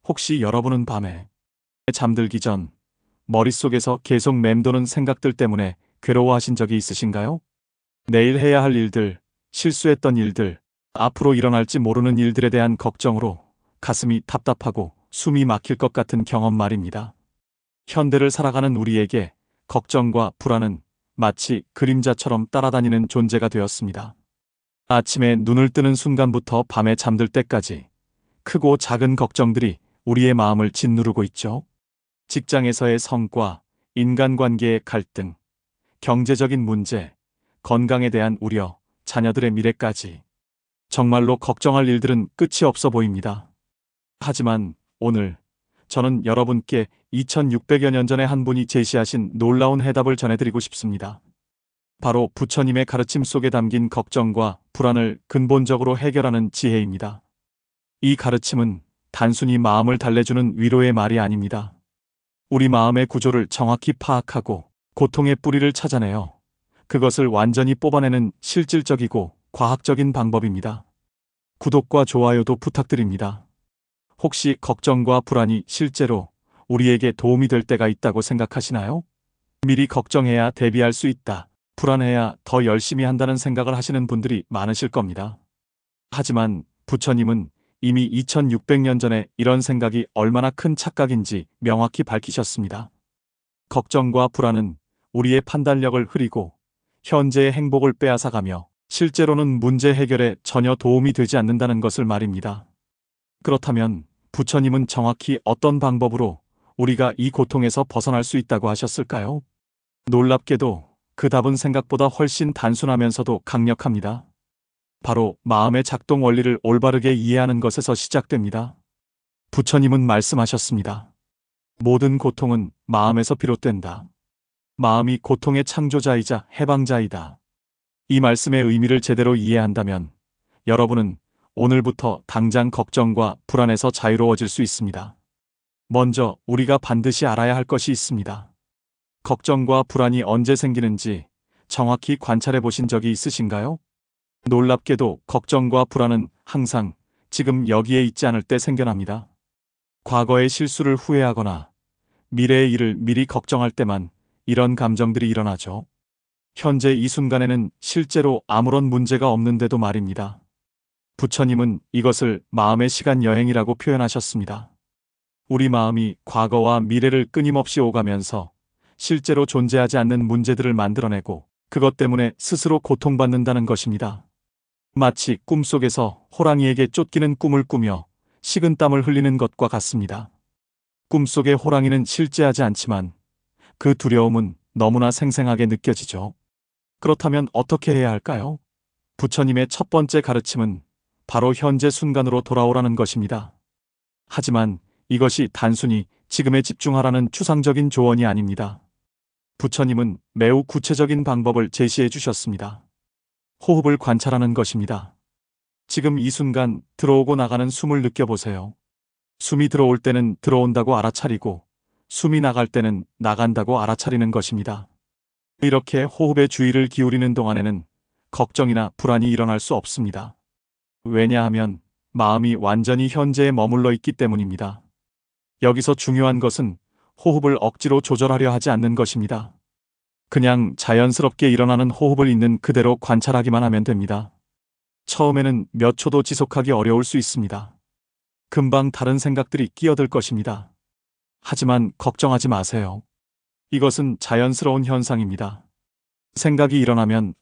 혹시 여러분은 밤에 잠들기 전 머릿속에서 계속 맴도는 생각들 때문에 괴로워하신 적이 있으신가요? 내일 해야 할 일들, 실수했던 일들, 앞으로 일어날지 모르는 일들에 대한 걱정으로 가슴이 답답하고 숨이 막힐 것 같은 경험 말입니다. 현대를 살아가는 우리에게 걱정과 불안은 마치 그림자처럼 따라다니는 존재가 되었습니다. 아침에 눈을 뜨는 순간부터 밤에 잠들 때까지 크고 작은 걱정들이 우리의 마음을 짓누르고 있죠. 직장에서의 성과, 인간관계의 갈등, 경제적인 문제, 건강에 대한 우려, 자녀들의 미래까지. 정말로 걱정할 일들은 끝이 없어 보입니다. 하지만 오늘 저는 여러분께 2600여 년 전에 한 분이 제시하신 놀라운 해답을 전해드리고 싶습니다. 바로 부처님의 가르침 속에 담긴 걱정과 불안을 근본적으로 해결하는 지혜입니다. 이 가르침은 단순히 마음을 달래주는 위로의 말이 아닙니다. 우리 마음의 구조를 정확히 파악하고 고통의 뿌리를 찾아내어 그것을 완전히 뽑아내는 실질적이고 과학적인 방법입니다. 구독과 좋아요도 부탁드립니다. 혹시 걱정과 불안이 실제로 우리에게 도움이 될 때가 있다고 생각하시나요? 미리 걱정해야 대비할 수 있다. 불안해야 더 열심히 한다는 생각을 하시는 분들이 많으실 겁니다. 하지만 부처님은 이미 2600년 전에 이런 생각이 얼마나 큰 착각인지 명확히 밝히셨습니다. 걱정과 불안은 우리의 판단력을 흐리고 현재의 행복을 빼앗아가며 실제로는 문제 해결에 전혀 도움이 되지 않는다는 것을 말입니다. 그렇다면 부처님은 정확히 어떤 방법으로 우리가 이 고통에서 벗어날 수 있다고 하셨을까요? 놀랍게도 그 답은 생각보다 훨씬 단순하면서도 강력합니다. 바로 마음의 작동 원리를 올바르게 이해하는 것에서 시작됩니다. 부처님은 말씀하셨습니다. 모든 고통은 마음에서 비롯된다. 마음이 고통의 창조자이자 해방자이다. 이 말씀의 의미를 제대로 이해한다면 여러분은 오늘부터 당장 걱정과 불안에서 자유로워질 수 있습니다. 먼저 우리가 반드시 알아야 할 것이 있습니다. 걱정과 불안이 언제 생기는지 정확히 관찰해 보신 적이 있으신가요? 놀랍게도 걱정과 불안은 항상 지금 여기에 있지 않을 때 생겨납니다. 과거의 실수를 후회하거나 미래의 일을 미리 걱정할 때만 이런 감정들이 일어나죠. 현재 이 순간에는 실제로 아무런 문제가 없는데도 말입니다. 부처님은 이것을 마음의 시간 여행이라고 표현하셨습니다. 우리 마음이 과거와 미래를 끊임없이 오가면서 실제로 존재하지 않는 문제들을 만들어내고 그것 때문에 스스로 고통받는다는 것입니다. 마치 꿈속에서 호랑이에게 쫓기는 꿈을 꾸며 식은땀을 흘리는 것과 같습니다. 꿈속의 호랑이는 실제하지 않지만 그 두려움은 너무나 생생하게 느껴지죠. 그렇다면 어떻게 해야 할까요? 부처님의 첫 번째 가르침은 바로 현재 순간으로 돌아오라는 것입니다. 하지만 이것이 단순히 지금에 집중하라는 추상적인 조언이 아닙니다. 부처님은 매우 구체적인 방법을 제시해 주셨습니다. 호흡을 관찰하는 것입니다. 지금 이 순간 들어오고 나가는 숨을 느껴보세요. 숨이 들어올 때는 들어온다고 알아차리고 숨이 나갈 때는 나간다고 알아차리는 것입니다. 이렇게 호흡에 주의를 기울이는 동안에는 걱정이나 불안이 일어날 수 없습니다. 왜냐하면 마음이 완전히 현재에 머물러 있기 때문입니다. 여기서 중요한 것은 호흡을 억지로 조절하려 하지 않는 것입니다. 그냥 자연스럽게 일어나는 호흡을 있는 그대로 관찰하기만 하면 됩니다. 처음에는 몇 초도 지속하기 어려울 수 있습니다. 금방 다른 생각들이 끼어들 것입니다. 하지만 걱정하지 마세요. 이것은 자연스러운 현상입니다. 생각이 일어나면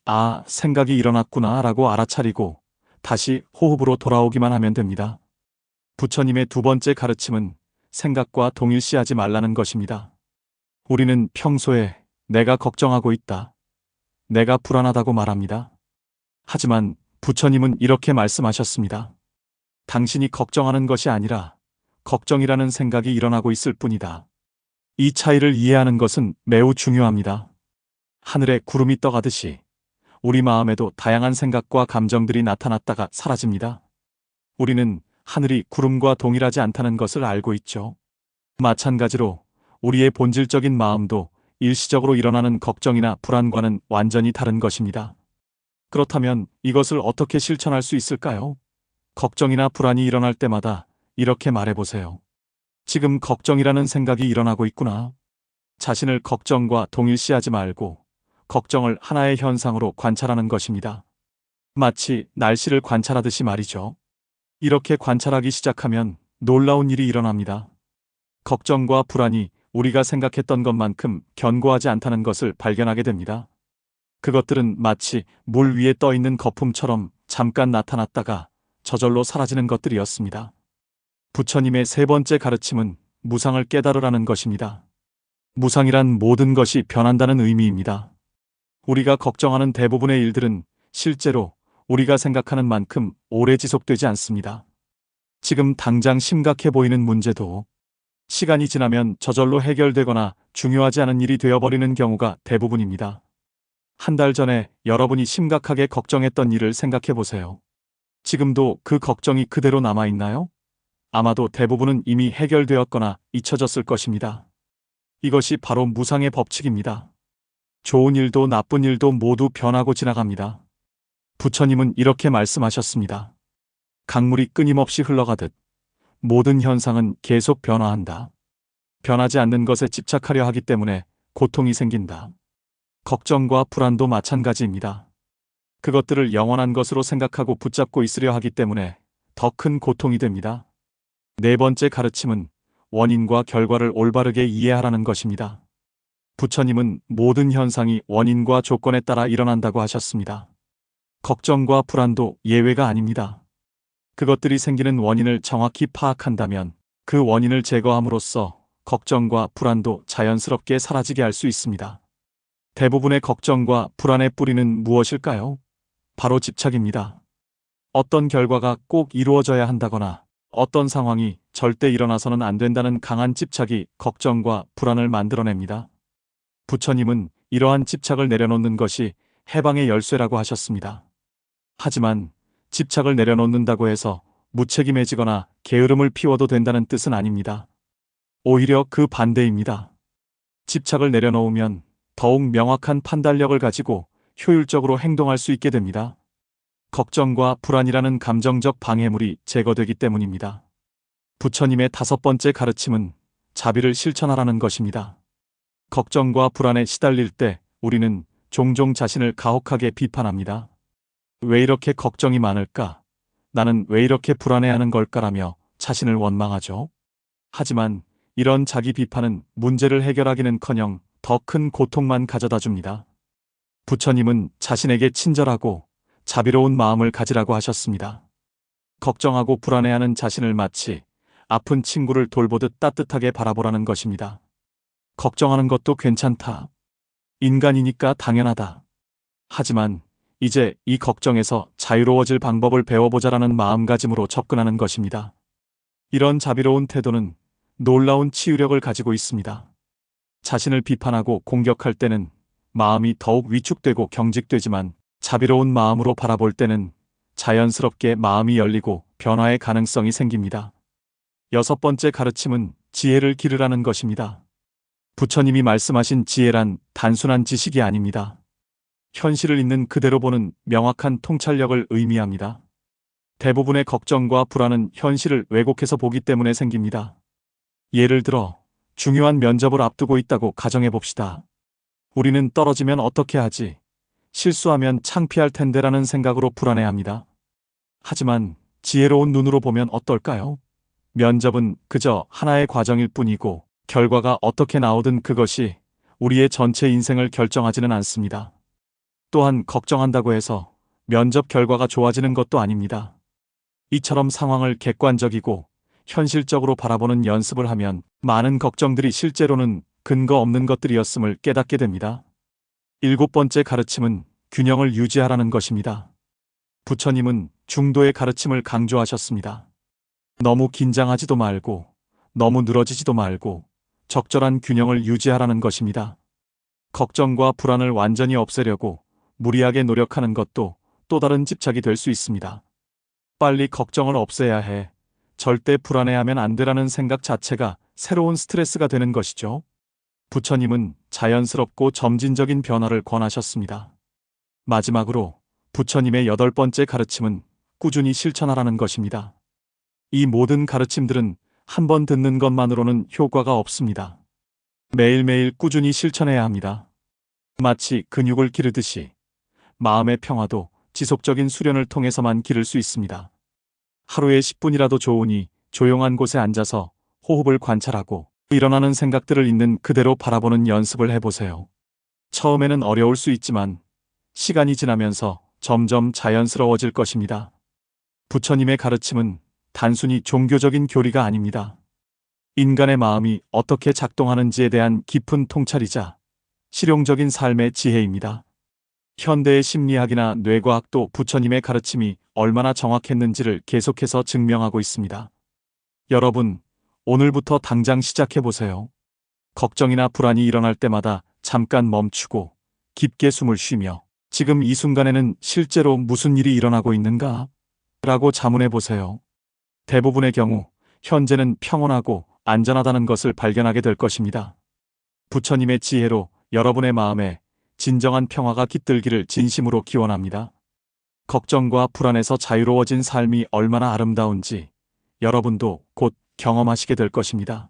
생각이 일어났구나 라고 알아차리고 다시 호흡으로 돌아오기만 하면 됩니다. 부처님의 두 번째 가르침은 생각과 동일시하지 말라는 것입니다. 우리는 평소에 내가 걱정하고 있다, 내가 불안하다고 말합니다. 하지만 부처님은 이렇게 말씀하셨습니다. 당신이 걱정하는 것이 아니라 걱정이라는 생각이 일어나고 있을 뿐이다. 이 차이를 이해하는 것은 매우 중요합니다. 하늘에 구름이 떠가듯이 우리 마음에도 다양한 생각과 감정들이 나타났다가 사라집니다. 우리는 하늘이 구름과 동일하지 않다는 것을 알고 있죠. 마찬가지로 우리의 본질적인 마음도 일시적으로 일어나는 걱정이나 불안과는 완전히 다른 것입니다. 그렇다면 이것을 어떻게 실천할 수 있을까요? 걱정이나 불안이 일어날 때마다 이렇게 말해보세요. 지금 걱정이라는 생각이 일어나고 있구나. 자신을 걱정과 동일시하지 말고 걱정을 하나의 현상으로 관찰하는 것입니다. 마치 날씨를 관찰하듯이 말이죠. 이렇게 관찰하기 시작하면 놀라운 일이 일어납니다. 걱정과 불안이 우리가 생각했던 것만큼 견고하지 않다는 것을 발견하게 됩니다. 그것들은 마치 물 위에 떠 있는 거품처럼 잠깐 나타났다가 저절로 사라지는 것들이었습니다. 부처님의 세 번째 가르침은 무상을 깨달으라는 것입니다. 무상이란 모든 것이 변한다는 의미입니다. 우리가 걱정하는 대부분의 일들은 실제로 우리가 생각하는 만큼 오래 지속되지 않습니다. 지금 당장 심각해 보이는 문제도 시간이 지나면 저절로 해결되거나 중요하지 않은 일이 되어버리는 경우가 대부분입니다. 한 달 전에 여러분이 심각하게 걱정했던 일을 생각해 보세요. 지금도 그 걱정이 그대로 남아있나요? 아마도 대부분은 이미 해결되었거나 잊혀졌을 것입니다. 이것이 바로 무상의 법칙입니다. 좋은 일도 나쁜 일도 모두 변하고 지나갑니다. 부처님은 이렇게 말씀하셨습니다. 강물이 끊임없이 흘러가듯 모든 현상은 계속 변화한다. 변하지 않는 것에 집착하려 하기 때문에 고통이 생긴다. 걱정과 불안도 마찬가지입니다. 그것들을 영원한 것으로 생각하고 붙잡고 있으려 하기 때문에 더 큰 고통이 됩니다. 네 번째 가르침은 원인과 결과를 올바르게 이해하라는 것입니다. 부처님은 모든 현상이 원인과 조건에 따라 일어난다고 하셨습니다. 걱정과 불안도 예외가 아닙니다. 그것들이 생기는 원인을 정확히 파악한다면 그 원인을 제거함으로써 걱정과 불안도 자연스럽게 사라지게 할 수 있습니다. 대부분의 걱정과 불안의 뿌리는 무엇일까요? 바로 집착입니다. 어떤 결과가 꼭 이루어져야 한다거나 어떤 상황이 절대 일어나서는 안 된다는 강한 집착이 걱정과 불안을 만들어냅니다. 부처님은 이러한 집착을 내려놓는 것이 해방의 열쇠라고 하셨습니다. 하지만 집착을 내려놓는다고 해서 무책임해지거나 게으름을 피워도 된다는 뜻은 아닙니다. 오히려 그 반대입니다. 집착을 내려놓으면 더욱 명확한 판단력을 가지고 효율적으로 행동할 수 있게 됩니다. 걱정과 불안이라는 감정적 방해물이 제거되기 때문입니다. 부처님의 다섯 번째 가르침은 자비를 실천하라는 것입니다. 걱정과 불안에 시달릴 때 우리는 종종 자신을 가혹하게 비판합니다. 왜 이렇게 걱정이 많을까? 나는 왜 이렇게 불안해하는 걸까라며 자신을 원망하죠. 하지만 이런 자기 비판은 문제를 해결하기는커녕 더 큰 고통만 가져다 줍니다. 부처님은 자신에게 친절하고 자비로운 마음을 가지라고 하셨습니다. 걱정하고 불안해하는 자신을 마치 아픈 친구를 돌보듯 따뜻하게 바라보라는 것입니다. 걱정하는 것도 괜찮다. 인간이니까 당연하다. 하지만 이제 이 걱정에서 자유로워질 방법을 배워보자라는 마음가짐으로 접근하는 것입니다. 이런 자비로운 태도는 놀라운 치유력을 가지고 있습니다. 자신을 비판하고 공격할 때는 마음이 더욱 위축되고 경직되지만 자비로운 마음으로 바라볼 때는 자연스럽게 마음이 열리고 변화의 가능성이 생깁니다. 여섯 번째 가르침은 지혜를 기르라는 것입니다. 부처님이 말씀하신 지혜란 단순한 지식이 아닙니다. 현실을 있는 그대로 보는 명확한 통찰력을 의미합니다. 대부분의 걱정과 불안은 현실을 왜곡해서 보기 때문에 생깁니다. 예를 들어 중요한 면접을 앞두고 있다고 가정해 봅시다. 우리는 떨어지면 어떻게 하지? 실수하면 창피할 텐데라는 생각으로 불안해합니다. 하지만 지혜로운 눈으로 보면 어떨까요? 면접은 그저 하나의 과정일 뿐이고 결과가 어떻게 나오든 그것이 우리의 전체 인생을 결정하지는 않습니다. 또한 걱정한다고 해서 면접 결과가 좋아지는 것도 아닙니다. 이처럼 상황을 객관적이고 현실적으로 바라보는 연습을 하면 많은 걱정들이 실제로는 근거 없는 것들이었음을 깨닫게 됩니다. 일곱 번째 가르침은 균형을 유지하라는 것입니다. 부처님은 중도의 가르침을 강조하셨습니다. 너무 긴장하지도 말고 너무 늘어지지도 말고 적절한 균형을 유지하라는 것입니다. 걱정과 불안을 완전히 없애려고 무리하게 노력하는 것도 또 다른 집착이 될 수 있습니다. 빨리 걱정을 없애야 해. 절대 불안해하면 안 되라는 생각 자체가 새로운 스트레스가 되는 것이죠. 부처님은 자연스럽고 점진적인 변화를 권하셨습니다. 마지막으로 부처님의 여덟 번째 가르침은 꾸준히 실천하라는 것입니다. 이 모든 가르침들은 한 번 듣는 것만으로는 효과가 없습니다. 매일매일 꾸준히 실천해야 합니다. 마치 근육을 기르듯이 마음의 평화도 지속적인 수련을 통해서만 기를 수 있습니다. 하루에 10분이라도 좋으니 조용한 곳에 앉아서 호흡을 관찰하고 일어나는 생각들을 있는 그대로 바라보는 연습을 해보세요. 처음에는 어려울 수 있지만 시간이 지나면서 점점 자연스러워질 것입니다. 부처님의 가르침은 단순히 종교적인 교리가 아닙니다. 인간의 마음이 어떻게 작동하는지에 대한 깊은 통찰이자 실용적인 삶의 지혜입니다. 현대의 심리학이나 뇌과학도 부처님의 가르침이 얼마나 정확했는지를 계속해서 증명하고 있습니다. 여러분, 오늘부터 당장 시작해보세요. 걱정이나 불안이 일어날 때마다 잠깐 멈추고 깊게 숨을 쉬며 지금 이 순간에는 실제로 무슨 일이 일어나고 있는가? 라고 자문해보세요. 대부분의 경우 현재는 평온하고 안전하다는 것을 발견하게 될 것입니다. 부처님의 지혜로 여러분의 마음에 진정한 평화가 깃들기를 진심으로 기원합니다. 걱정과 불안에서 자유로워진 삶이 얼마나 아름다운지 여러분도 곧 경험하시게 될 것입니다.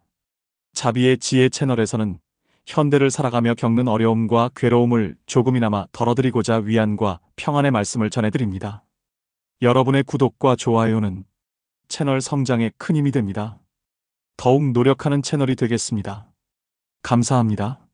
자비의 지혜 채널에서는 현대를 살아가며 겪는 어려움과 괴로움을 조금이나마 덜어드리고자 위안과 평안의 말씀을 전해드립니다. 여러분의 구독과 좋아요는 채널 성장에 큰 힘이 됩니다. 더욱 노력하는 채널이 되겠습니다. 감사합니다.